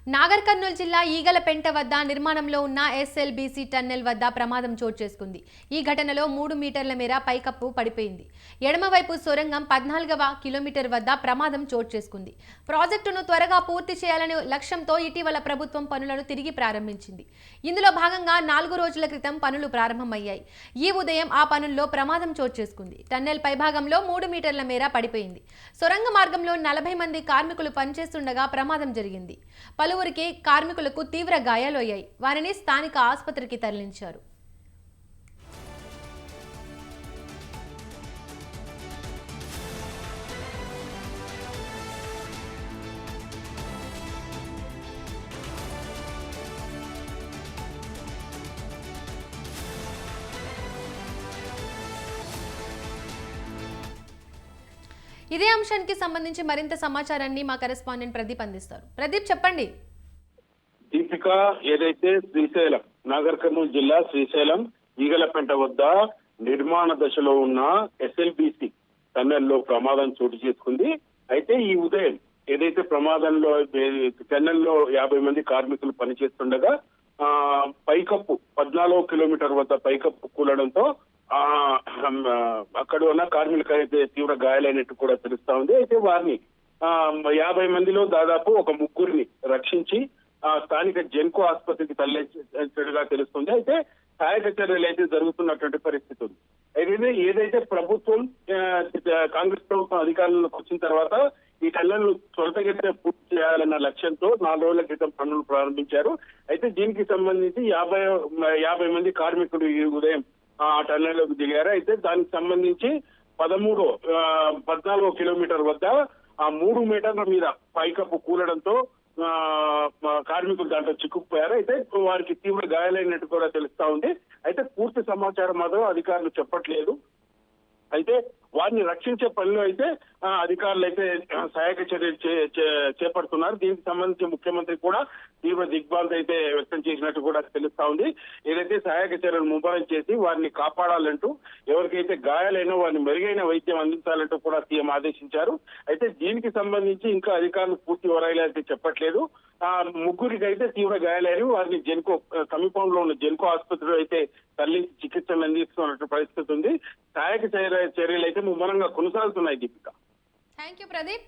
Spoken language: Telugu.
నాగర్ కర్నూలు జిల్లా ఈగలపెంట వద్ద నిర్మాణంలో ఉన్న ఎస్ఎల్బీసీ టన్నెల్ వద్ద ప్రమాదం చోటు చేసుకుంది. ఈ ఘటనలో 3 మీటర్ల మేర పైకప్పు పడిపోయింది. ఎడమవైపు సొరంగం 14వ కిలోమీటర్ వద్ద ప్రమాదం చోటు చేసుకుంది. ప్రాజెక్టును త్వరగా పూర్తి చేయాలనే లక్ష్యంతో ఇటీవల ప్రభుత్వం పనులను తిరిగి ప్రారంభించింది. ఇందులో భాగంగా 4 రోజుల క్రితం పనులు ప్రారంభమయ్యాయి. ఈ ఉదయం ఆ పనుల్లో ప్రమాదం చోటు చేసుకుంది. టన్నెల్ పైభాగంలో 3 మీటర్ల మేర పడిపోయింది. సొరంగ మార్గంలో 40 మంది కార్మికులు పనిచేస్తుండగా ప్రమాదం జరిగింది. పలువురికి కార్మికులకు తీవ్ర గాయాలయ్యాయి. వారిని స్థానిక ఆసుపత్రికి తరలించారు. ఇదే అంశానికి సంబంధించి మరింత సమాచారాన్ని మా కరెస్పాండెంట్ ప్రదీప్ అందిస్తారు. ప్రదీప్, చెప్పండి. దీపిక, ఏదైతే శ్రీశైలం, నాగర్ కర్నూలు జిల్లా శ్రీశైలం ఈగలపెంట వద్ద నిర్మాణ దశలో ఉన్న ఎస్ఎల్బిసి టన్నెల్లో ప్రమాదం చోటు చేసుకుంది. అయితే ఈ ఉదయం ఏదైతే ప్రమాదంలో టన్నెల్లో 50 మంది కార్మికులు పనిచేస్తుండగా పైకప్పు 14వ కిలోమీటర్ వద్ద పైకప్పు కూలడంతో అక్కడ ఉన్న కార్మికులకు అయితే తీవ్ర గాయాలైనట్టు కూడా తెలుస్తా ఉంది. అయితే వారిని 50 మందిలో దాదాపు ఒక ముగ్గురిని రక్షించి స్థానిక జెన్కో ఆసుపత్రికి తరలించినట్టుగా తెలుస్తుంది. అయితే సహాయక చర్యలు అయితే జరుగుతున్నటువంటి పరిస్థితి ఉంది. అయితే ఏదైతే ప్రభుత్వం కాంగ్రెస్ ప్రభుత్వం అధికారంలోకి వచ్చిన తర్వాత ఈ టన్నెల్ను త్వరితగతిన పూర్తి చేయాలన్న లక్ష్యంతో 4 రోజుల క్రితం పనులు ప్రారంభించారు. అయితే దీనికి సంబంధించి 50 మంది కార్మికులు ఈ ఉదయం ఆ టన్నెల్లోకి దిగారు. అయితే దానికి సంబంధించి 14వ కిలోమీటర్ వద్ద ఆ 3 మీటర్ల మీద పైకప్పు కూలడంతో కార్మికులు దాంట్లో చిక్కుకుపోయారు. అయితే వారికి తీవ్ర గాయాలైనట్టు కూడా తెలుస్తా ఉంది. అయితే పూర్తి సమాచారం మాత్రం అధికారులు చెప్పట్లేదు. అయితే వారిని రక్షించే పనిలో అయితే అధికారులు అయితే సహాయక చర్యలు చేపడుతున్నారు. దీనికి సంబంధించి ముఖ్యమంత్రి కూడా తీవ్ర దిగ్భ్రాంతి అయితే వ్యక్తం చేసినట్టు కూడా తెలుస్తా ఉంది. ఏదైతే సహాయక చర్యలు ముమ్మరం చేసి వారిని కాపాడాలంటూ, ఎవరికైతే గాయాలైనా వారిని మెరుగైన వైద్యం అందించాలంటూ కూడా సీఎం ఆదేశించారు. అయితే దీనికి సంబంధించి ఇంకా అధికారులు పూర్తి వివరాలు అయితే చెప్పట్లేదు. ముగ్గురికి అయితే తీవ్ర గాయాలైన వారిని జెన్కో సమీపంలో ఉన్న జెన్కో ఆసుపత్రిలో అయితే తరలించి చికిత్సలు అందిస్తున్నట్టు పరిస్థితి ఉంది. సహాయక చర్యలు అయితే ముమ్మరంగా కొనసాగుతున్నాయి. Deepika, thank you Pradeep.